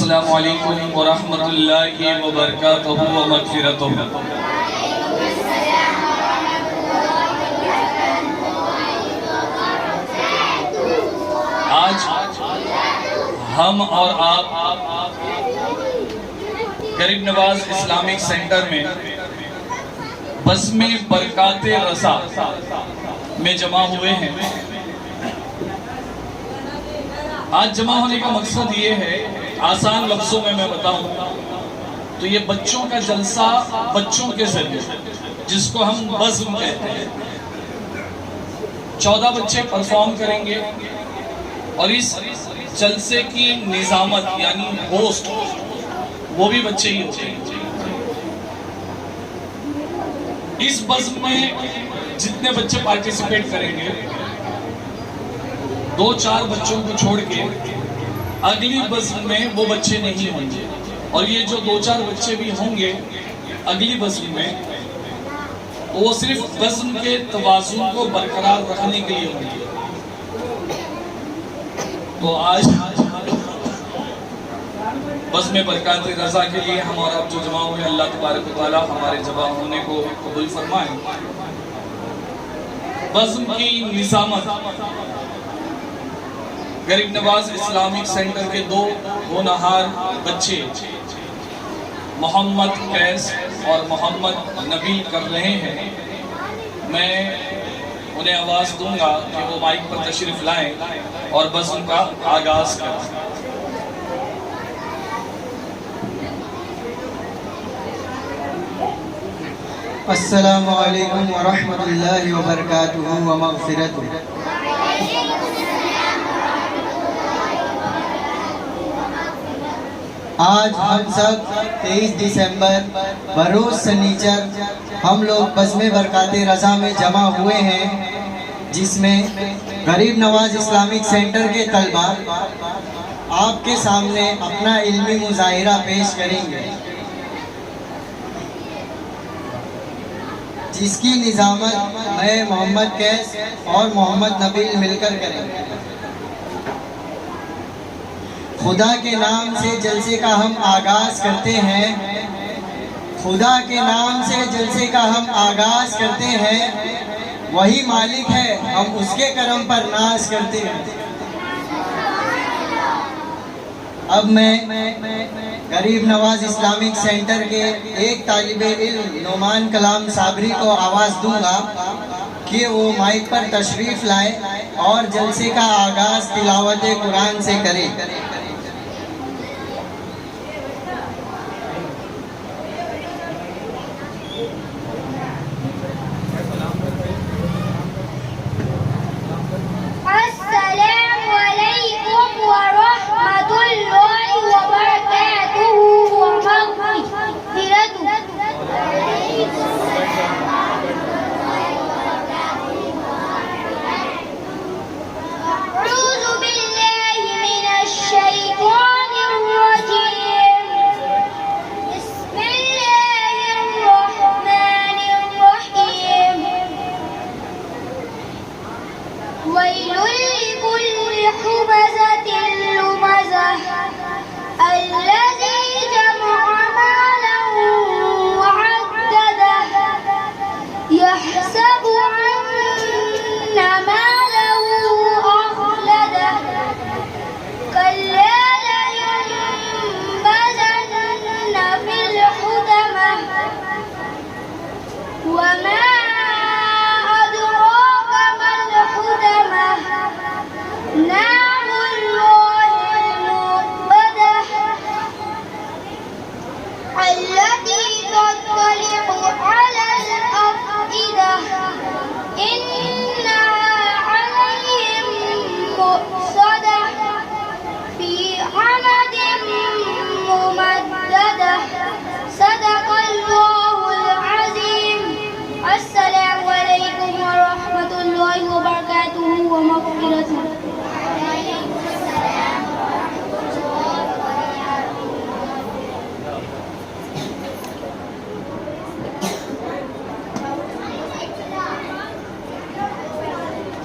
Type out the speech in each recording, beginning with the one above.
السلام علیکم ورحمۃ اللہ وبرکاتہ و مغفرتہ۔ آج ہم اور آپ غریب نواز اسلامک سینٹر میں بزم برکات رضا میں جمع ہوئے ہیں۔ آج جمع ہونے کا مقصد یہ ہے، آسان لفظوں میں بتاؤں تو یہ بچوں کا جلسہ بچوں کے ذریعے، جس کو ہم بزم کہتے ہیں، 14 بچے پرفارم کریں گے اور اس جلسے کی نظامت یعنی ہوسٹ وہ بھی بچے ہی ہوتے ہیں۔ اس بزم میں جتنے بچے پارٹیسپیٹ کریں گے، 2-4 بچوں کو چھوڑ کے اگلی بزم میں وہ بچے نہیں ہوں گے، اور یہ جو 2-4 بچے بھی ہوں گے اگلی بزم میں، وہ صرف بزم کے توازن کو برقرار رکھنے کے لیے ہوں گے۔ تو آج بزم برکات رضا کے لیے ہم اور آپ جو جمع ہوئے، اللہ تبارک و تعالی ہمارے جمع ہونے کو قبول فرمائیں۔ بزم کی نظامت غریب نواز اسلامک سینٹر کے 2 ہونہار بچے محمد قیس اور محمد نبیل کر رہے ہیں۔ میں انہیں آواز دوں گا کہ وہ مائک پر تشریف لائیں اور بزم کا آغاز کریں۔ السلام علیکم ورحمۃ اللہ وبرکاتہ و مغفرتہ۔ آج ہم سب 23 دسمبر بروز سنیچر ہم لوگ بزم برکات رضا میں جمع ہوئے ہیں، جس میں غریب نواز اسلامک سینٹر کے طلبہ آپ کے سامنے اپنا علمی مظاہرہ پیش کریں گے، جس کی نظامت میں محمد قیس اور محمد نبیل مل کر کریں گے۔ خدا کے نام سے جلسے کا ہم آغاز کرتے ہیں، خدا کے نام سے جلسے کا ہم آغاز کرتے ہیں، وہی مالک ہے، ہم اس کے کرم پر ناز کرتے ہیں۔ اب میں غریب نواز اسلامک سینٹر کے ایک طالب علم نعمان کلام صابری کو آواز دوں گا کہ وہ مائک پر تشریف لائے اور جلسے کا آغاز تلاوت قرآن سے کرے۔ أعوذ بالله من الشيطان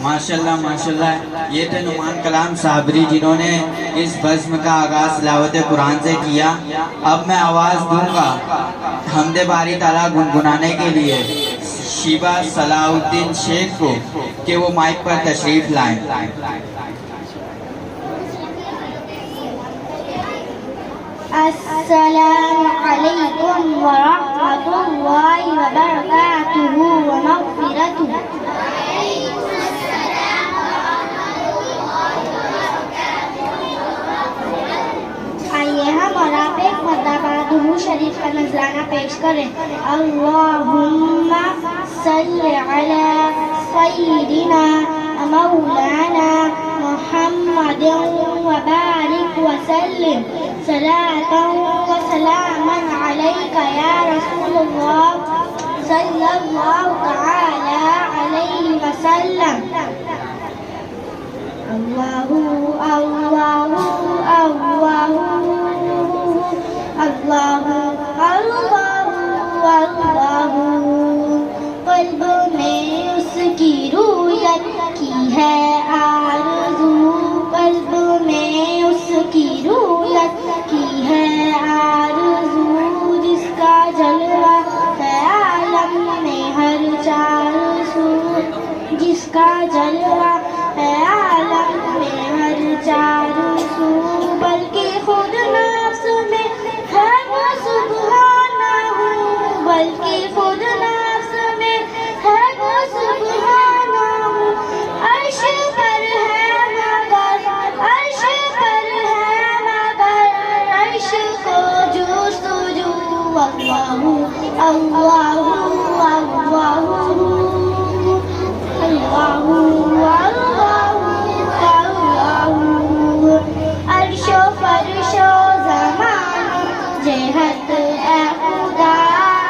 ماشاءاللہ یہ تھے نعمان کلام صابری جنہوں نے اس بزم کا آغاز تلاوت قرآن سے کیا. اب میں آواز دوں گا حمد باری تعالیٰ گنگنانے کے لیے شیبہ صلاح الدین شیخ کو کہ وہ مائک پر تشریف لائیں. السلام علیکم ورحمۃ اللہ وبرکاتہ ومغفرتہ. آئیے ہم اور آپ ایک مرتبہ درود شریف کا نذرانہ پیش کریں. اللہم صلی علی سیدنا مولانا محمد وبارک وسلم صلاة وسلاما علیک یا رسول اللہ صلی اللہ تعالی علیہ وسلم. اللہ اللہ اللہ اللہ اللہ اللہ. قلب میں اس کی رویت کی ہے آرزو، قلب میں اس کی رویت کی ہے آرزو، جس کا جلوہ ہے عالم میں ہر چار سو، جس کا جلوہ ہے عالم میں ہر چار سو. بلکہ خود نفس میں ہے وہ سبحانہ، بلکہ خود نفس میں ہے وہ سبحانہ. عرش پر ہے مگر، عرش پر ہے مگر، عرش کو جستجو. اللہ اللہ اللہ اللہ اللہ. عرش و فرش و زمان جہت اے خدا،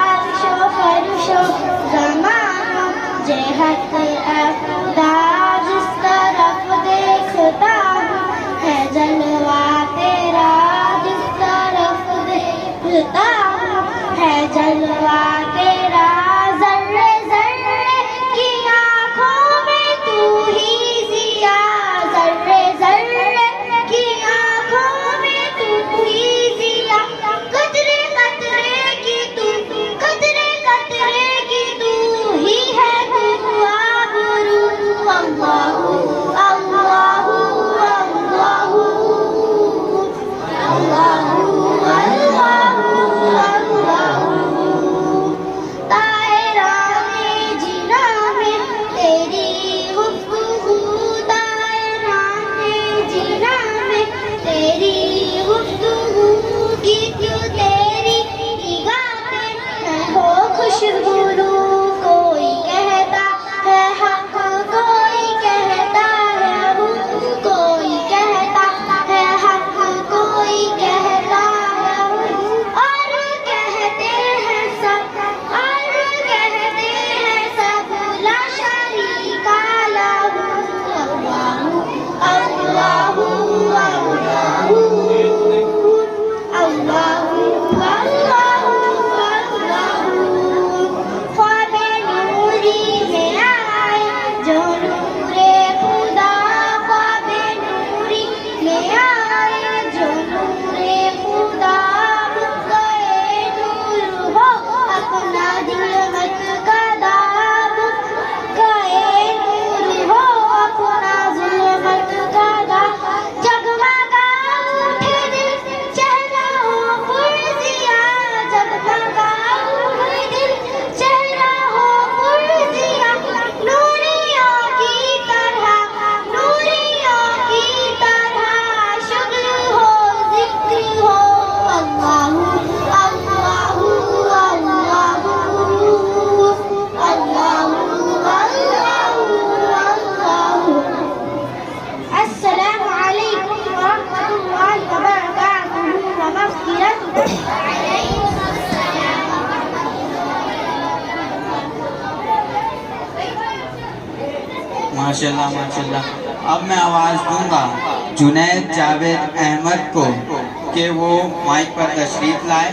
عرش و فرش و زمان جہت اے خدا. جس طرف دیکھتا ہوں ہے جلوہ تیرا، جس طرف دیکھتا ہوں ہے جلوہ تیرا. ذرے ذرے کی آنکھوں میں تو ہی ضیا، ذرے ذرے کی آنکھوں میں تو ہی ضیا. قطرے قطرے کی تو، قطرے قطرے کی تو ہی ہے تو آبرو. اللہ اللہ اللہ اللہ اللہ. طائران جنا میں تیری گفتگو، طائران جنا میں تیری گفتگو کی کیوں تیری نگاہیں ہیں ہو خوشگلو. کوئی کہتا ہے حق، کوئی کہتا ہے حق، کوئی کہتا ہے حق، کوئی کہتا ہے حق. اور کہتے ہیں سب، اور کہتے ہیں سب لا شریک لہ. اللہ اللہ اللہ اللہ اللہ اللہ. خواب نوری میں آئے جو نور خدا، خواب نوری میں آئے جو نور خدا. گئے نور ہو اپنا دل مت کدا، گئے نور ہو اپنا ظلمت کدا. جگمگا اٹھے دل چہرہ ہو پرضیا، جگمگا اٹھے دل چہرہ ہو پرضیا. نوریوں کی طرح، نوریوں کی طرح شغل ہو ذکر ہو. اللہ اللہ اللہ اللہ اللہ. السلام علیکم ورحمۃ اللہ وبرکاتہ ومغفرتہ. ماشاءاللہ. اب میں آواز دوں گا جنید جاوید احمد کو کہ وہ مائک پر تشریف لائے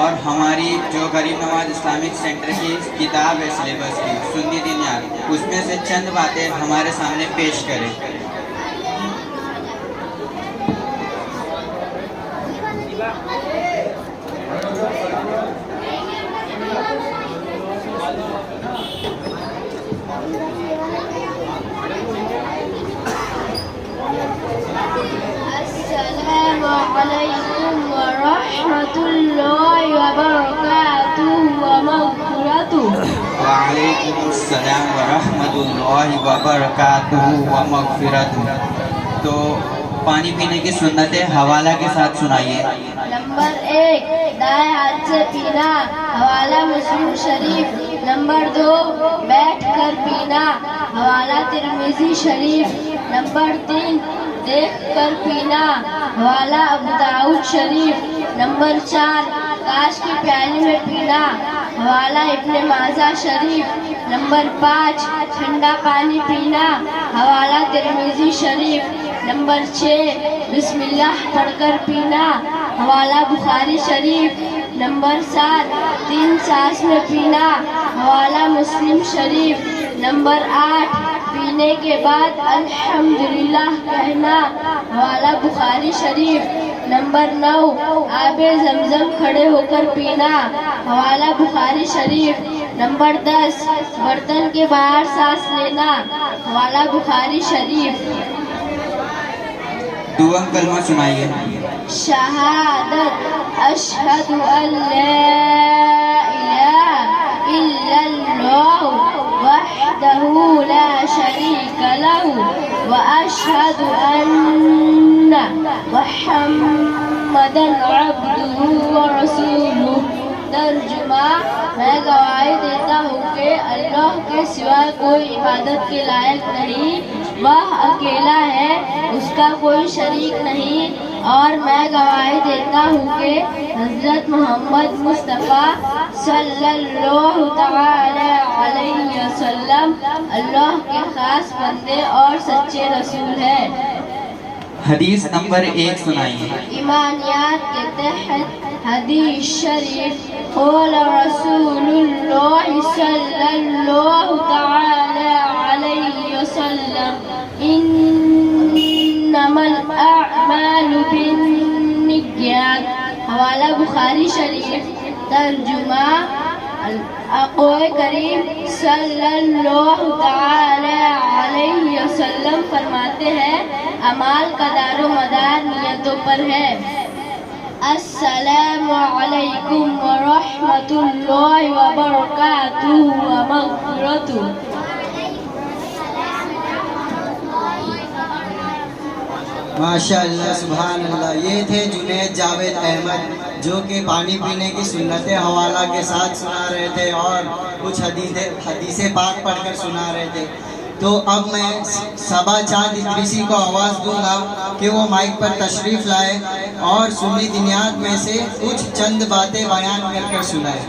اور ہماری جو غریب نواز اسلامک سینٹر کی کتاب ہے سلیبس کی سنی دینیات، اس میں سے چند باتیں ہمارے سامنے پیش کریں۔ السلام علیکم ورحمۃ اللہ وبرکاتہ ومغفرتہ۔ وعلیکم السلام ورحمۃ اللہ وبرکاتہ ومغفرتہ۔ تو پانی پینے کی سنتیں حوالہ کے ساتھ سنائیے۔ نمبر 1 دائیں ہاتھ سے پینا، حوالہ مسلم شریف۔ نمبر 2 بیٹھ کر پینا، حوالہ ترمذی شریف۔ نمبر 3 دیکھ کر پینا، حوالہ ابو داؤد شریف۔ نمبر 4 کاش کی پیالی میں پینا، حوالہ ابن ماجہ شریف۔ نمبر 5 ٹھنڈا پانی پینا، حوالہ ترمذی شریف۔ نمبر 6 بسم اللہ پڑھ کر پینا، حوالہ بخاری شریف۔ نمبر 7 3 سانس میں پینا، حوالہ مسلم شریف۔ نمبر 8 پینے کے بعد الحمدللہ کہنا، حوالہ بخاری شریف۔ نمبر 9 آب زمزم کھڑے ہو کر پینا، حوالہ بخاری شریف۔ نمبر 10 برتن کے باہر سانس لینا، حوالہ بخاری شریف۔ دوم کلمہ سنائیے۔ شہادت اشہد ان لا الہ الا اللہ وحدہ لا شریک لہ واشہد ان محمدا عبدہ ورسولہ۔ ترجمہ میں گواہی دیتا ہوں کہ اللہ کے سوا کوئی عبادت کے لائق نہیں، وہ اکیلا ہے، اس کا کوئی شریک نہیں، اور میں گواہی دیتا ہوں کہ حضرت محمد مصطفیٰ صلی اللہ تعالی علیہ وسلم اللہ کے خاص بندے اور سچے رسول ہیں۔ حدیث نمبر 1 سنائیے۔ ایمانیات کے تحت حدیث شریف قول رسول اللہ صلی اللہ تعالی علیہ وسلم انما الاعمال بالنیات، حوالہ بخاری شریف۔ ترجمہ آقائے کریم صلی اللہ تعالی علیہ وسلم فرماتے ہیں اعمال کا دار و مدار نیتوں پر ہے۔ السلام علیکم ورحمۃ اللہ وبرکاتہ ومغفرتہ۔ ماشاء اللہ سبحان اللہ۔ یہ تھے جنید جاوید احمد جو کہ پانی پینے کی سنتیں حوالہ کے ساتھ سنا رہے تھے اور کچھ حدیث پاک پڑھ کر سنا رہے تھے۔ تو اب میں صبا چاند ادریسی کو آواز دوں گا کہ وہ مائک پر تشریف لائے اور سنی دنیات میں سے کچھ چند باتیں بیان کر کر سنائے۔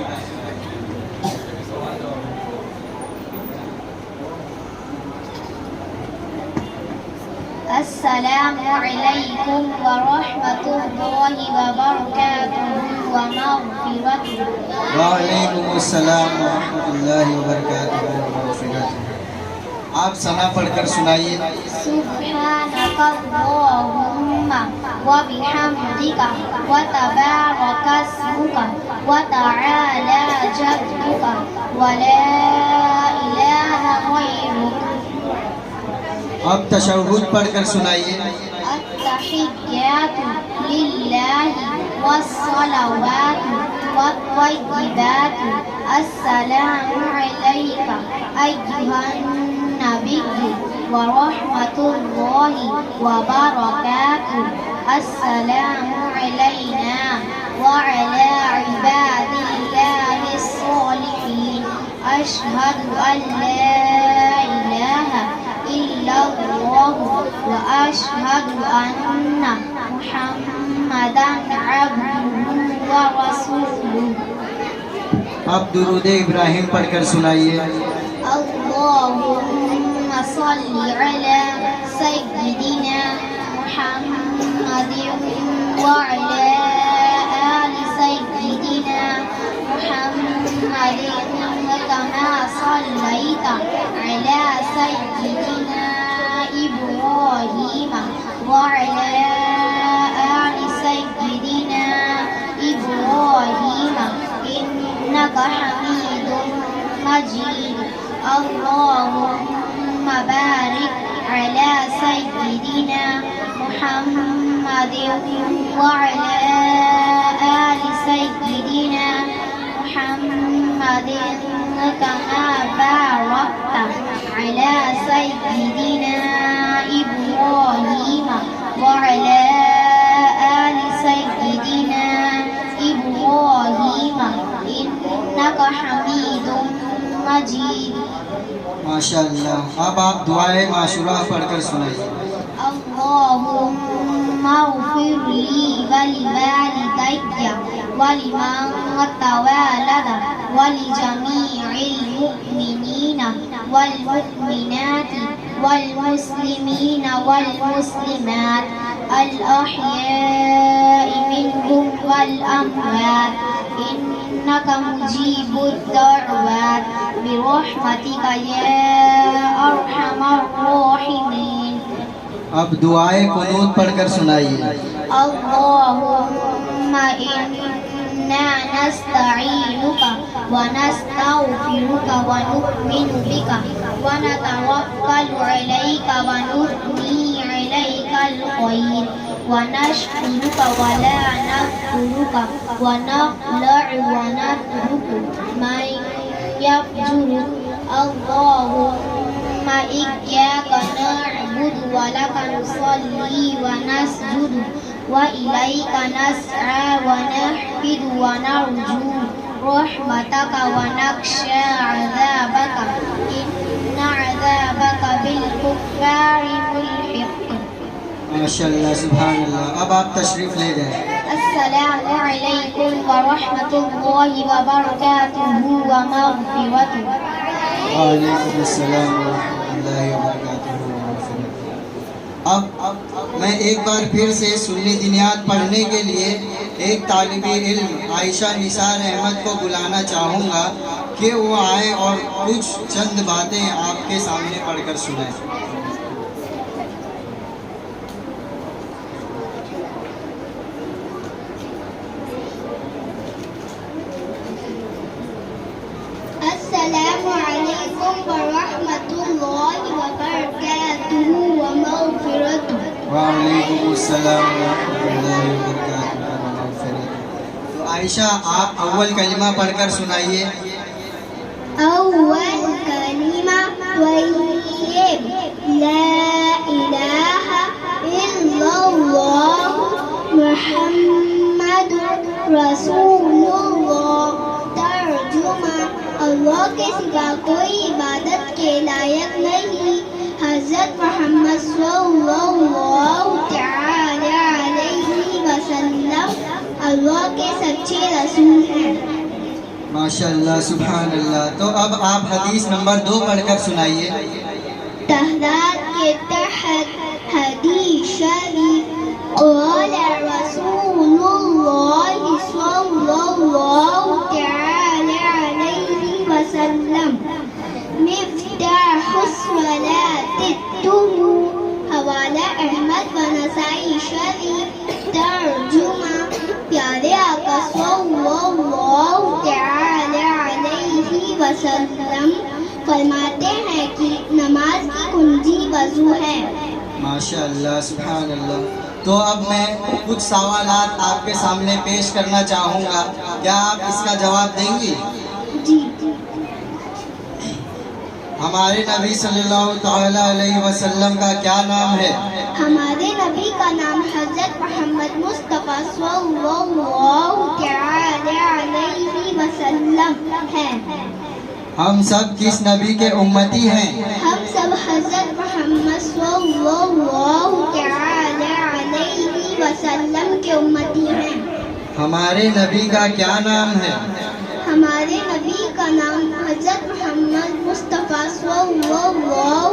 السلام علیکم ورحمۃ اللہ وبرکاتہ ومغفرتہ۔ وعلیکم السلام ورحمۃ اللہ وبرکاتہ ومغفرتہ۔ آپ ثنا پڑھ کر سنائیے۔ سبحانک اللہم وبحمدک وتبارک اسمک وتعالی جدک ولا الہ غیرک۔ اب تشہد پڑھ کر سنائیے۔ التحیات للہ والصلوات والطیبات السلام علیک ایہا النبی ورحمۃ اللہ وبرکاتہ۔ السلام علینا وعلی عباد اللہ الصالحین۔ اشہد ان لا الہ الا اللہ واشہد ان محمدا عبدہ ورسولہ۔ اب درود ابراہیم پڑھ کر سنائیے۔ اللہم صل علی سیدنا محمد وعلى آل سيدنا محمد كما صليت على سيدنا إبراهيم وعلى آل سيدنا إبراهيم إنك حميد مجيد اللهم بارك على سيدنا محمد وعلى آل سيدنا محمد كما باركت على سيدنا إبراهيم وعلى آل سيدنا إبراهيم إنك حميد مجيد. ماشاء اللہ. اب آپ دعائے معشورہ پڑھ کر سنائیے. اللهم اغفر لي ولوالدي ولمن تولد ولجميع المؤمنين والمؤمنات والمسلمين والمسلمات الأحياء منهم والأموات إنك مجيب الدعوات برحمتك يا أرحم الراحمين. اب دعائے قنوت پڑھ کر سنائیے. اللهم إنا نستعينك ونستغفرك ونؤمن بك ونتوكل عليك ونثني عليك الخير ونشكرك ولا نكفرك ونخلع ونترك من يفجرك. اللهم إياك نعبد ولك نصلي ونسجد وإليك نسعى ونحفد ونرجو رحمتك ونخشى عذابك إن عذابك بالكفار ملحق. ماشاء اللہ سبحان اللہ. اب آپ تشریف لے جائیں. السلام علیکم ورحمۃ اللہ وبرکاتہ ومغفرتہ. وعلیکم السلام ورحمۃ اللہ وبرکاتہ. اب میں ایک بار پھر سے سنی دنیات پڑھنے کے لیے ایک طالب علم عائشہ نثار احمد کو بلانا چاہوں گا کہ وہ آئے اور کچھ چند باتیں آپ کے سامنے پڑھ کر سنائیں. السلام علیکم ورحمۃ اللہ وبرکاتہ ومغفرتہ. وعلیکم السلام ورحمۃ اللہ وبرکاتہ. تو عائشہ آپ اول کلمہ پڑھ کر سنائیے. اول کلمہ طیب لا الہ الا اللہ محمد رسول اللہ. ترجمہ اللہ کے سوا کوئی عبادت کے لائق نہیں. حضرت محمد صلی اللہ تعالی علیہ وسلم اللہ کے سچے رسول ہیں. ماشاء اللہ سبحان اللہ. تو اب آپ حدیث نمبر 2 پڑھ کر سنائیے. تحرات کے تحت حدیث شریف قال رسول اللہ صلی اللہ تعالی علیہ وسلم مفتاح الصلاة الطهور. حوالہ احمد و نسائی شریف. ترجمہ پیارے آقا صلی اللہ تعالی علیہ وسلم فرماتے ہیں کہ نماز کی کنجی وضو ہے. ماشاء اللہ سبحان اللہ. تو اب میں کچھ سوالات آپ کے سامنے پیش کرنا چاہوں گا. کیا آپ اس کا جواب دیں گی؟ جی. ہمارے نبی صلی اللہ تعالی علیہ وسلم کا کیا نام ہے؟ ہمارے نبی کا نام حضرت محمد مصطفیٰ صلی اللہ تعالی علیہ وسلم ہے. ہم سب کس نبی کے امتی ہیں؟ ہم سب حضرت محمد صلی اللہ تعالی علیہ وسلم کے امتی ہیں. ہمارے نبی کا کیا نام ہے؟ ہمارے نبی کا نام حضرت محمد مصطفیٰ صلی اللہ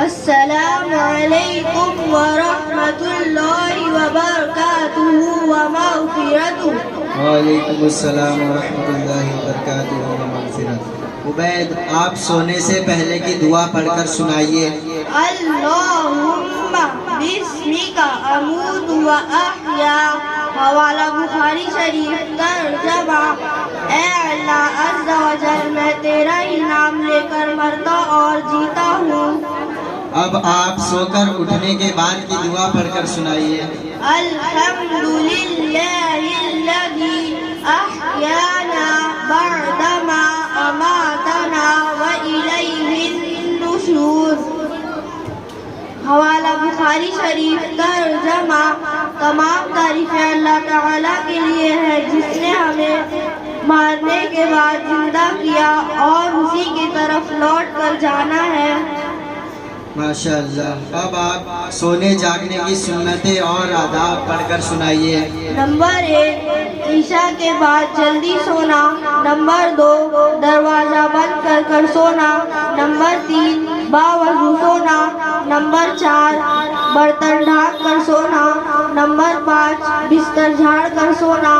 السلام علیکم ورحمۃ اللہ وبرکاتہ ومغفرتہ. وعلیکم السلام ورحمۃ اللہ وبرکاتہ ومغفرتہ. عبید آپ سونے سے پہلے کی دعا پڑھ کر سنائیے. اللہم بسمک اموت و احیا. حوالہ بخاری شریف. ترجمہ: اے اللہ عز و جل، میں تیرا ہی نام لے کر مرتا اور جیتا ہوں. اب آپ سو کر اٹھنے کے بعد کی دعا پڑھ کر سنائیے. الحمدللہ الذی احیانا بعدما اماتنا والیہ النشور. حوالہ بخاری شریف. ترجمہ: تمام تعریفیں اللہ تعالیٰ کے لیے ہے جس نے ہمیں مارنے کے بعد زندہ کیا اور اسی کی طرف لوٹ کر جانا ہے. ماشاء اللہ. اب آپ سونے جاگنے کی سنتیں اور آداب پڑھ کر سنائیے. نمبر 1، عشاء کے بعد جلدی سونا. نمبر 2، دروازہ بند کر کر سونا. نمبر 3، باوضو سونا. نمبر 4، برتن ڈھانک کر سونا. نمبر 5، بستر جھاڑ کر سونا.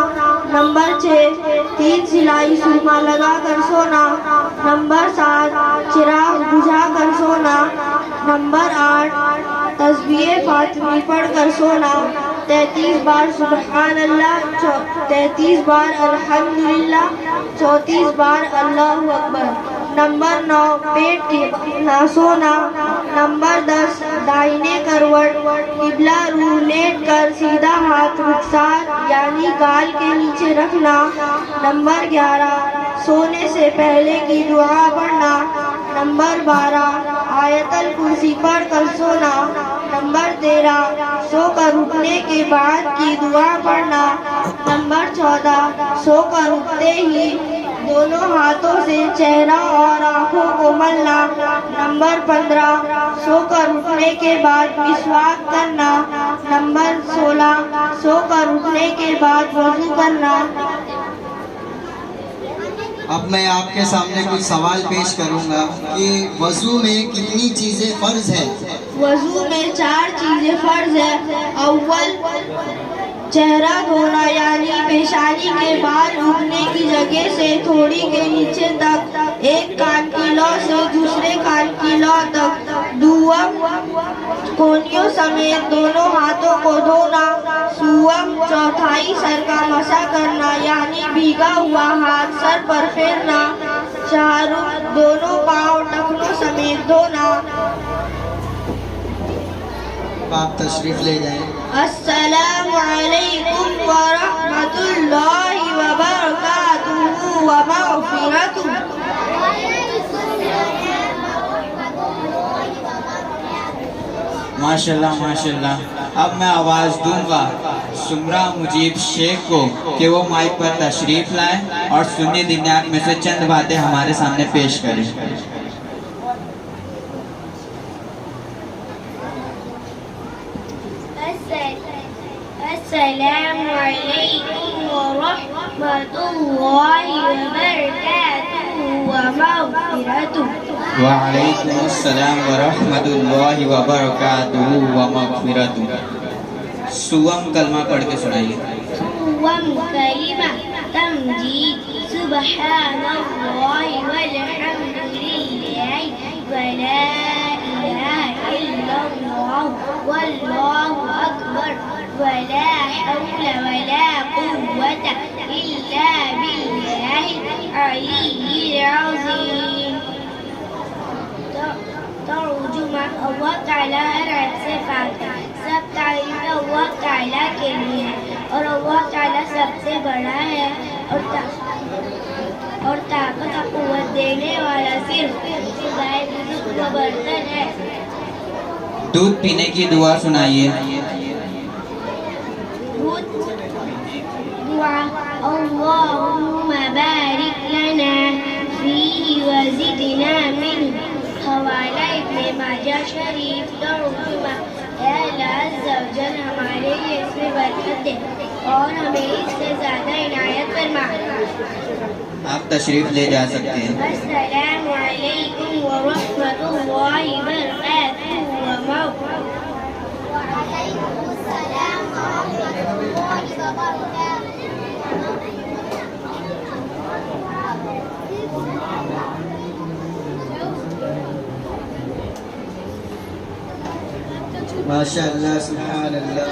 نمبر 6، 3 سلائی سرما لگا کر سونا. نمبر 7، چراغ بجھا کر سونا. نمبر 8، تسبیح فاطمی پڑھ کر سونا. 33 بار سبحان اللہ، 33 بار الحمدللہ، 34 بار اللہ اکبر. نمبر 9، پیٹ کے نہ سونا. نمبر 10، دائیں کروٹ قبلہ رو لیٹ کر سیدھا ہاتھ رخسار یعنی گال کے نیچے رکھنا. نمبر 11، سونے سے پہلے کی دعا پڑھنا. نمبر 12، آیت الکرسی پڑھ کر سونا. نمبر 13، سو کر اٹھنے کے بعد کی دعا پڑھنا. نمبر 14، سو کر اٹھتے ہی دونوں ہاتھوں سے چہرہ اور آنکھوں کو ملنا. نمبر 15، سو کر اٹھنے کے بعد مسواک کرنا. نمبر 16، سو کر اٹھنے کے بعد وضو کرنا. اب میں آپ کے سامنے کچھ سوال پیش کروں گا کہ وضو میں کتنی چیزیں فرض ہیں؟ وضو میں 4 چیزیں فرض ہیں. اول، چہرہ دھونا یعنی پیشانی کے بال اٹھنے کی جگہ سے تھوڑی کے نیچے تک، ایک کان کی لو سے دوسرے کان کی لو تک. دوم، کونیوں سمیت دونوں ہاتھوں کو دھونا. سوم، چوتھائی سر کا مسح کرنا یعنی بھیگا ہوا ہاتھ سر پر پھیرنا. چہارم، دونوں پاؤں ٹخنوں سمیت دھونا. آپ تشریف لے جائیں. السلام علیکم ورحمۃ اللہ وبرکاتہ ومغفرتہ. ماشاءاللہ ماشاءاللہ. اب میں آواز دوں گا سمرہ مجیب شیخ کو کہ وہ مائک پر تشریف لائیں اور سنی دنیات میں سے چند باتیں ہمارے سامنے پیش کریں. السلام علیکم ورحمۃ اللہ وبرکاتہ ومغفرتہ. وعلیکم السلام ورحمۃ اللہ وبرکاتہ ومغفرتہ. سوم کلمہ پڑھ کے سنائیے. سوم کلمہ تمجید سبحان اللہ والحمد للہ ولا الہ الا اللہ واللہ اکبر ولا حول ولا قوة الا باللہ العلی العظیم. ترجمہ: اللہ تعالیٰ ہر عیب سے پاک ہے. سب تعریف اللہ تعالیٰ کے لیے ہے اور اللہ تعالیٰ سب سے بڑا ہے اور طاقت و قوت دینے والا صرف خدائے رزق و برتن ہے. دودھ پینے کی دعا سنائیے. دعا: اللہم بارک لنا فیہ وزدنا منہ. حوالہ ابن ماجہ شریف. ترجمہ: اے اللہ عز و جل ہمارے لیے اس میں برکت دے اور ہمیں اس سے زیادہ عنایت فرما. آپ تشریف لے جا سکتے ہیں. السلام علیکم ورحمۃ اللہ وبرکاتہ. فرماؤ. وعلیکم السلام ورحمۃ اللہ وبرکاتہ. ماشاء اللہ سبحان اللہ.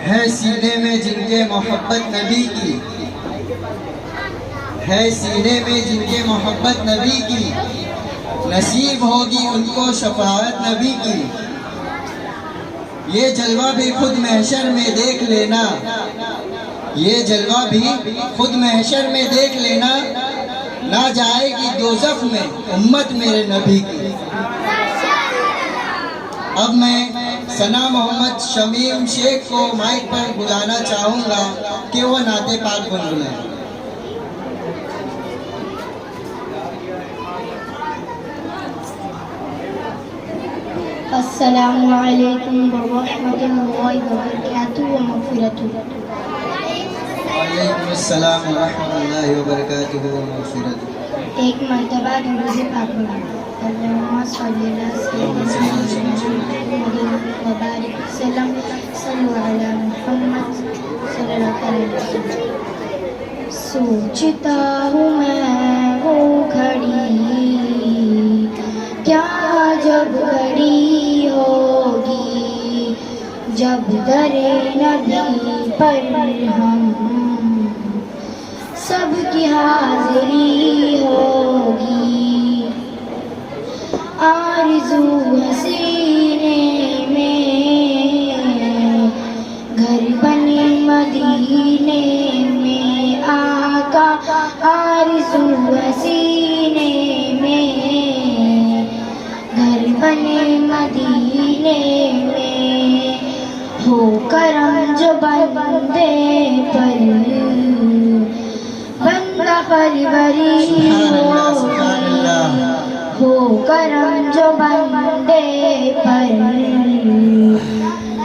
ہے سینے میں جن کے محبت نبی کی، ہے سینے میں جن کے محبت نبی کی، نصیب ہوگی ان کو شفاعت نبی کی. یہ جلوہ بھی خود محشر میں دیکھ لینا، یہ جلوہ بھی خود محشر میں دیکھ لینا، نہ جائے گی دوزخ میں امت میرے نبی کی. اب میں ثنا محمد شمیم شیخ کو مائک پر بلانا چاہوں گا کہ وہ نعت پاک گنگنائیں. السلام علیکم ورحمۃ اللہ وبرکاتہ ومغفرتہ. وعلیکم السلام ورحمۃ اللہ وبرکاتہ ومغفرتہ. ایک مرتبہ درود پاک پڑھو. اللہم صلی علی سیدنا محمد وبارک وسلم. صلو علی محمد صلی اللہ علیہ وسلم. سوچتا ہوں میں وہ گھڑی کیا جب گھڑی ہوگی، جب در نبی پر ہم سب کی حاضری ہوگی. آرزو حسینے میں گھر بنے مدینے میں آقا. آرزو حسینے میں گھر بنے مدینے میں ہو کرم جو بندے پر بندہ پروری ہوگی. ہو کرم جو بندے پر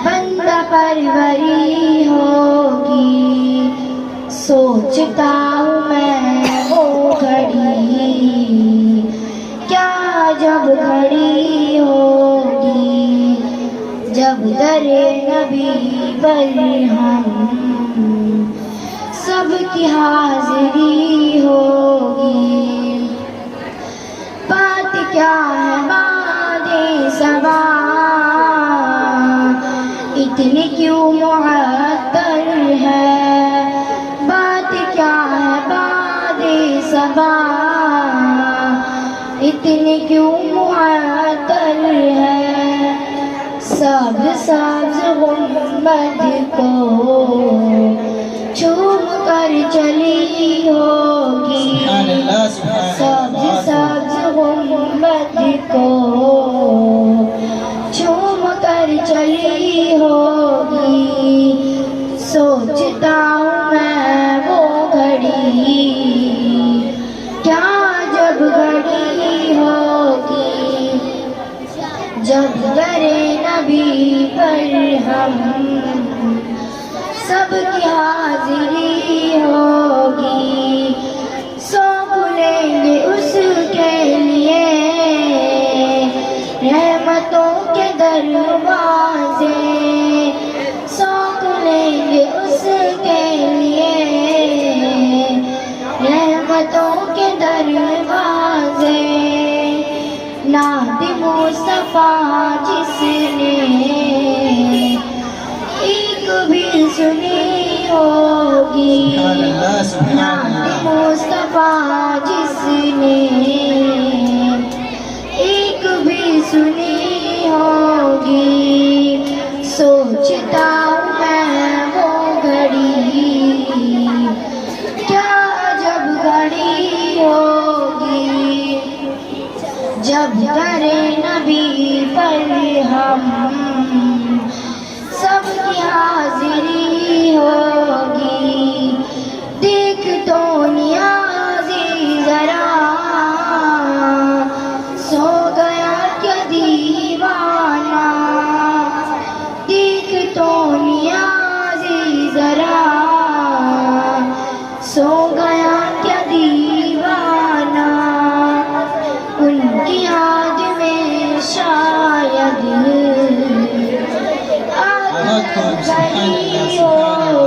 بندہ پروری ہوگی. سوچتا ہوں میں وہ گھڑی کیا جب گھڑی ہوگی، جب در نبی پر ہم سب کی حاضری ہوگی. بات کیا ہے باد صبا اتنی کیوں معطر ہے، بات کیا ہے باد صبا اتنی کیوں معطر ہے. سبز سبز گنبد کو چوم کر چلی ہوگی. سبز سبز گنبد کو چوم کر چلی ہوگی. سوچتا ہوں میں وہ گھڑی کیا جب گھڑی ہوگی، جب در نبی پر ہم سب کی حاضری ہوگی. سونپ لیں گے اس کے لیے رحمتوں کے دروازے. سونپ لیں گے اس کے لیے رحمتوں کے دروازے. نعت مصطفیٰ جس نے ایک بھی سنی ہوگی، نعت مصطفیٰ جس نے ایک بھی سنی ہوگی. سوچتا ہوں میں وہ گھڑی کیا جب گھڑی ہوگی، جب در نبی پر ہم سب کی حاضری ہوگی. دیکھ تو نیازی ذرا سو گیا کیا دیوانہ، دیکھ تو نیازی ذرا سو گیا کیا دیوانہ. ان کی یاد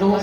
2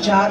4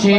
6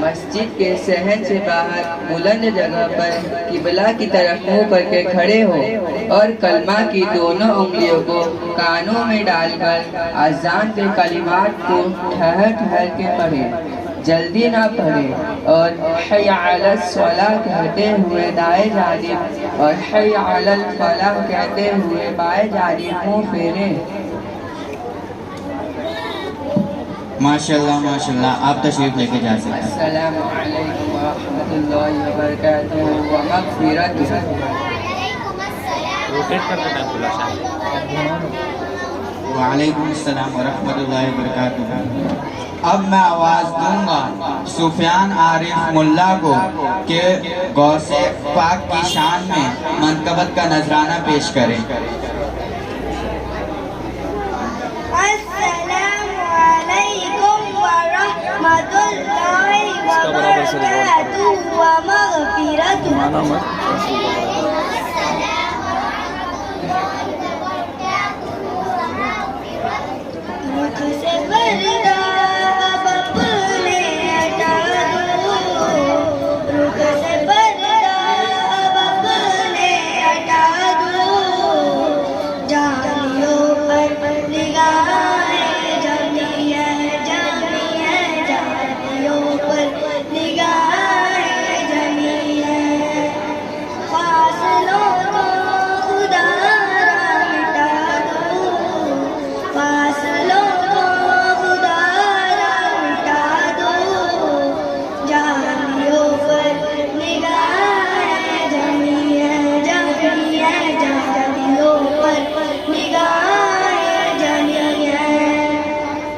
مسجد کے صحن سے باہر بلند جگہ پر قبلہ کی طرف منہ کر کے کھڑے ہو اور کلمہ کی دونوں انگلیوں کو کانوں میں ڈال کر اذان کے کلمات کو ٹھہر ٹھہر کے پڑھے، جلدی نہ پڑھے، اور حی علی الصلاۃ کہتے ہوئے دائیں جانب اور حی علی الفلاح کہتے ہوئے بائیں جانب منہ پھیرے۔ ماشاءاللہ ماشاءاللہ، آپ تشریف لے کے جا سکتے ہیں۔ السلام علیکم ورحمۃ اللہ وبرکاتہ ومغفرتہ۔ وعلیکم السلام ورحمۃ اللہ وبرکاتہ۔ اب میں آواز دوں گا سفیان عارف ملا کو کہ غوث پاک کی شان میں منقبت کا نذرانہ پیش کریں۔ السلام علیکم ورحمۃ اللہ وبرکاتہ ومغفرتہ۔ رخ سے پردہ اب اپنے ہٹا دو، رخ سے پردہ اب اپنے ہٹا دو، جانیوں پر نگاہیں جمی ہے، جمی ہے، جانیوں پر نگاہیں جمی ہے، فاصلوں کو خدا را مٹا دو، فاصلوں کو خدا را مٹا دو، جانیوں پر نگاہیں جمی ہے، جمی ہے، جانیوں پر نگاہیں جمی ہے،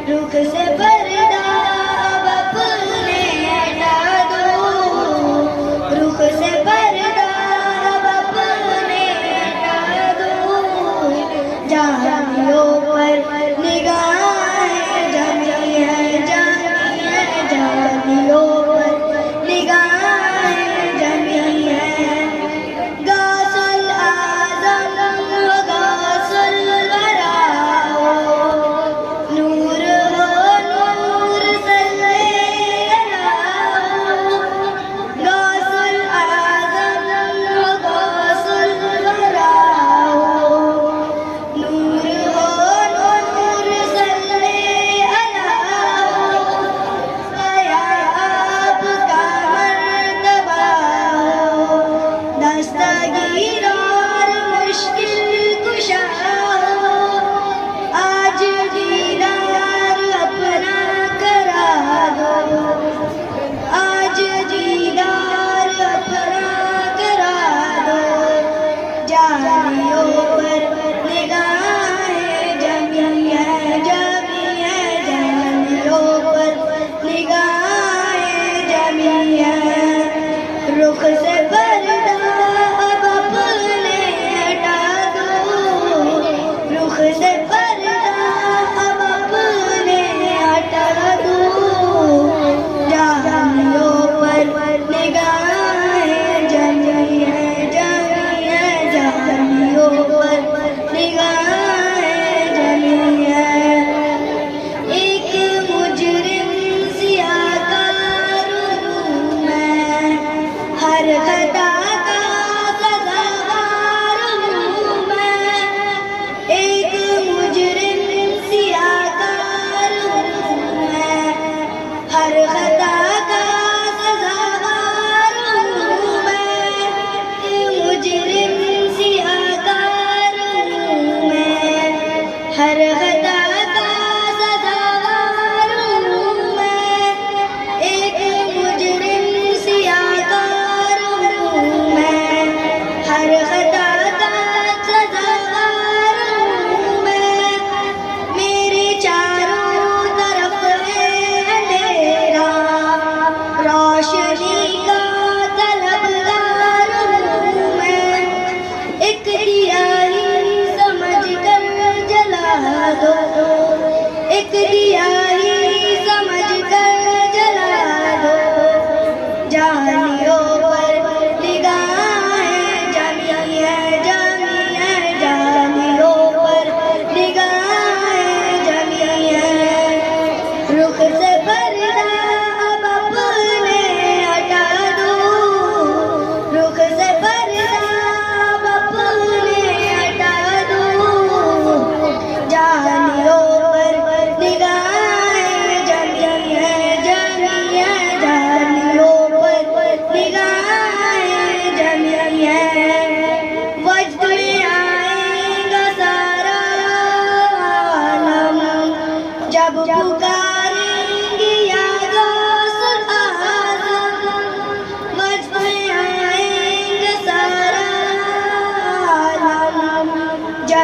رخ سے پردہ اب اپنے ہٹا دو، رخ سے پردہ اب اپنے ہٹا دو، جانیوں پر نگاہیں جمی ہے، جمی ہے، جانیوں پر نگاہیں جمی ہے، غوث الاعظم غوث الورا ہو، نور ہو نور صلی اللہ، غوث الاعظم غوث الورا ہو، نور ہو نور صلی اللہ، آیا آپ کا مرتبہ ہو، دستگیر اور مشکل کشا ہو، آج دیدار اپنا کرا دو، آج دیدار اپنا کرا دو، جانیوں پر نگاہیں جمی ہے، جمی ہے، جانیوں پر نگاہیں جمی ہے، رخ سے پردہ اب اپنے ہٹا دو، رخ سے پردہ اب اپنے ہٹا دو، جانیوں پر نگاہیں جمی ہے، جمی ہے، جانیوں پر نگاہیں جمی ہے، ایک مجرم سیاہکار ہوں میں، ہر خطا کا سزاوار ہوں میں، ایک مجرم سیاہکار ہوں میں، ہر خطا کا سزاوار ہوں میں، مجرم سیاہکار ہوں میں، ہر خطا کا سزاوار ہوں میں، ایک مجرم سیاہکار ہوں میں، ہر خطا کا سزاوار ہوں میں، میرے چاروں طرف ہے اندھیرا، روشنی کا طلبگار ہوں میں، ایک دیا ہی سمجھ کر جلا دو،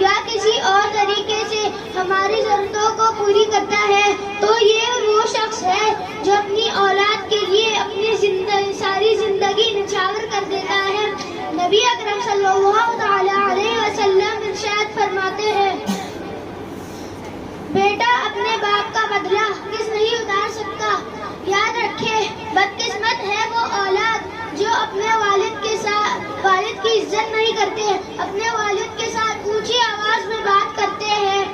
یا کسی اور طریقے سے ہماری ضرورتوں کو پوری کرتا ہے تو یہ وہ شخص ہے جو اپنی اولاد کے لیے اپنی ساری زندگی نچھاور کر دیتا ہے۔ نبی اکرم صلی اللہ تعالی علیہ وسلم ارشاد فرماتے ہیں، بیٹا اپنے باپ کا بدلہ کس نہیں اتار سکتا۔ یاد رکھے، بدقسمت ہے وہ اولاد جو اپنے والد کی عزت نہیں کرتے، اپنے والد کے ساتھ اونچی آواز میں بات کرتے ہیں۔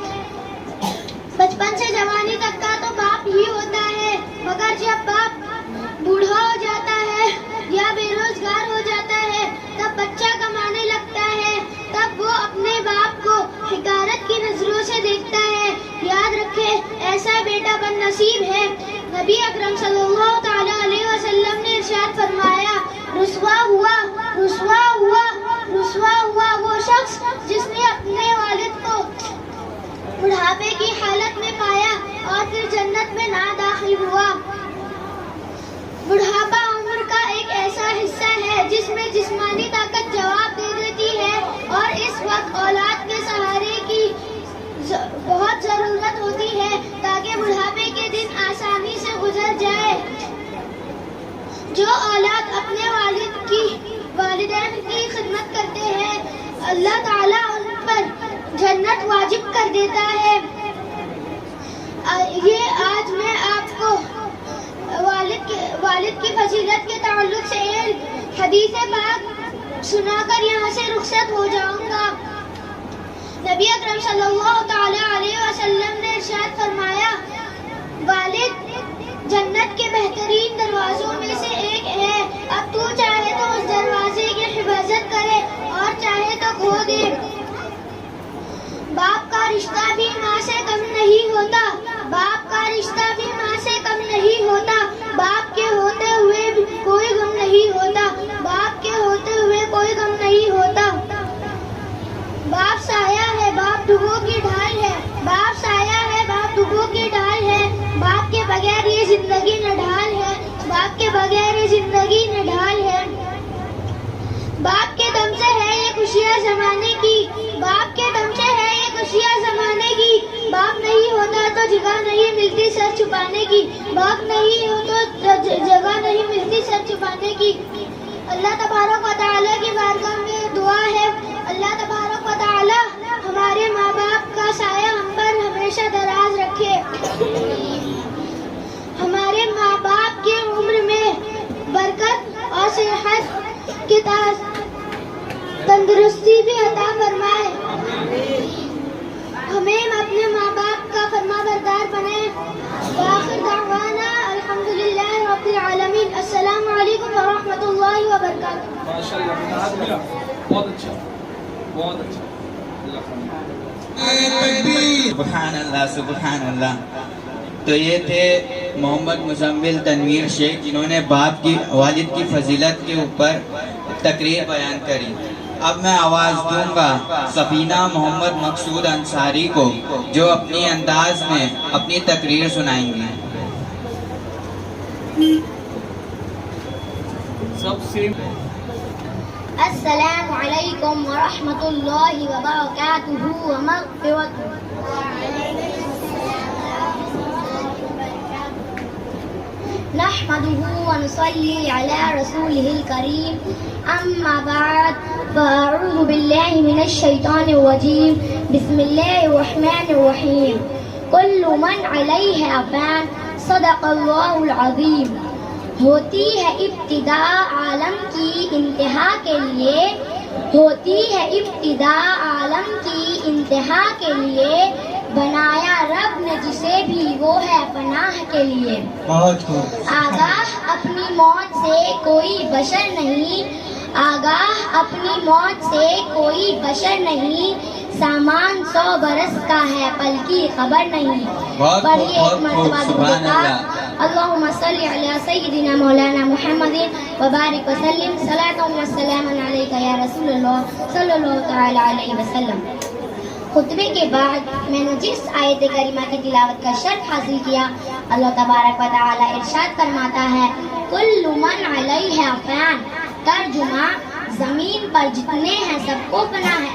بچپن سے جوانی تک کا تو باپ ہی ہوتا ہے، مگر جب باپ بوڑھا ہو جاتا ہے یا بے روزگار ہو جاتا ہے تب بچہ کمانے لگتا ہے، تب وہ اپنے باپ کو حقارت کی نظروں سے دیکھتا ہے۔ یاد رکھے، ایسا بیٹا بد نصیب ہے۔ نبی اکرم صلی اللہ تعالی علیہ وسلم نے ارشاد فرمایا، رسوا ہوا وہ شخص جس نے اپنے والد کو بڑھاپے کی حالت میں پایا اور پھر جنت میں نہ داخل ہوا۔ بڑھاپا عمر کا ایک ایسا حصہ ہے جس میں جسمانی طاقت جواب دے دیتی ہے اور اس وقت اولاد کے سہارے کی بہت ضرورت ہوتی ہے تاکہ بڑھاپے کے دن آسانی سے گزر جائے۔ جو اولاد اپنے والدین کی خدمت کرتے ہیں، اللہ تعالیٰ ان پر جنت واجب کر دیتا ہے۔ یہ آج میں آپ کو والد کی فضیلت کے تعلق سے ایک حدیث پاک سنا کر یہاں سے رخصت ہو جاؤں گا۔ نبی اکرم صلی اللہ تعالی علیہ وسلم نے ارشاد فرمایا، والد جنت کے بہترین دروازوں میں سے ایک ہے، اب تو چاہے تو اس دروازے کی حفاظت کرے اور چاہے تو کھو دے۔ باپ کا رشتہ بھی ماں سے کم نہیں ہوتا، باپ کا رشتہ بھی ماں سے کم نہیں ہوتا۔ باپ کے ہوتے ہوئے بھی کوئی غم نہیں ہوتا، باپ کے ہوتے ہوئے کوئی غم نہیں ہوتا۔ باپ سایہ ہے، باپ ڈبو کی ڈھال ہے، باپ سایہ ہے، باپ ڈبو کی ڈھال ہے۔ باپ کے بغیر یہ زندگی نہ ڈھال ہے، باپ کے بغیر یہ زندگی نہ ڈھال ہے۔ باپ کے دم سے ہے یہ خوشیاں زمانے کی، باپ کے دم سے ہے یہ خوشیاں زمانے کی۔ باپ نہیں ہوتا تو جگہ نہیں ملتی سر چھپانے کی، باپ نہیں ہو تو جگہ نہیں ملتی سر چھپانے کی۔ اللہ تبارک و تعالیٰ کی بارگاہ میں دعا ہے، اللہ تبارک و تعالیٰ ہمارے ماں باپ کا سایہ ہم پر ہمیشہ دراز رکھے، ہمارے ماں باپ کی عمر میں برکت اور صحت کے تندرستی بھی عطا فرمائے، ہمیں اپنے ماں باپ کا فرما بردار بنے۔ وآخر دعوانا الحمدللہ رب العالمین۔ السلام علیکم ورحمۃ اللہ وبرکاتہ۔ ماشاءاللہ، بہت اچھا، بہت اچھا۔ سبحان اللہ، سبحان اللہ۔ تو یہ تھے محمد مزمل تنویر شیخ جنہوں نے والد کی فضیلت کے اوپر تقریر بیان کری۔ اب میں آواز دوں گا سفینہ محمد مقصود انصاری کو، جو اپنی انداز میں اپنی تقریر سنائیں گی۔ سب سے السلام علیکم ورحمۃ اللہ وبرکاتہ ومغفرتہ۔ نحمده ونصلي على رسوله الكريم، أما بعد، فأعوذ بالله من الشيطان الرجيم، بسم الله الرحمن الرحيم۔ كل من عليها فان، صدق الله العظيم۔ ہوتی ہے ابتدا عالم کی انتہا کے لیے، ہوتی ہے ابتدا عالم کی انتہا کے لیے، بنایا رب نے جسے بھی وہ ہے پناہ کے لیے۔ بہت خوب۔ آگاہ اپنی موت سے کوئی بشر نہیں، آگاہ اپنی موت سے کوئی بشر نہیں، سامان 100 برس کا ہے پل کی خبر نہیں۔ پڑھیے ایک مرتبہ درود پاک۔ اللہم صلی علی سیدنا مولانا محمد وبارک وسلم، صلاۃ و سلام علیک یا رسول اللہ صلی اللہ تعالی علیہ وسلم۔ خطبے کے بعد میں نے جس آیت کریمہ کی تلاوت کا شرف حاصل کیا، اللہ تبارک و تعالی ارشاد فرماتا ہے، کل من علیہا فان، ترجمہ زمین پر جتنے ہیں سب کو فنا ہے،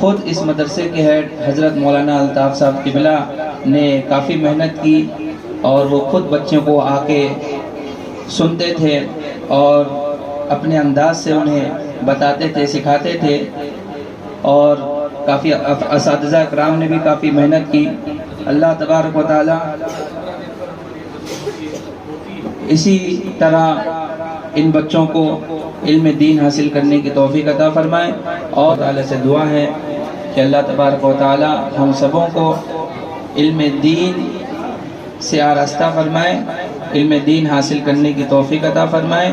خود اس مدرسے کے ہیڈ حضرت مولانا الطاف صاحب قبلہ نے کافی محنت کی اور وہ خود بچوں کو آ کے سنتے تھے اور اپنے انداز سے انہیں بتاتے تھے، سکھاتے تھے، اور کافی اساتذہ اکرام نے بھی کافی محنت کی۔ اللہ تبارک و تعالی اسی طرح ان بچوں کو علم دین حاصل کرنے کی توفیق عطا فرمائے، اور تعالی سے دعا ہے کہ اللہ تبارک و تعالی ہم سبوں کو علم دین سے آراستہ فرمائے، علم دین حاصل کرنے کی توفیق عطا فرمائے،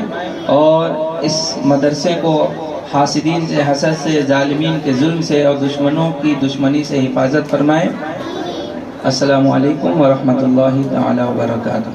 اور اس مدرسے کو حاسدین سے، حسد سے، ظالمین کے ظلم سے اور دشمنوں کی دشمنی سے حفاظت فرمائے۔ السلام علیکم ورحمۃ اللہ تعالی وبرکاتہ۔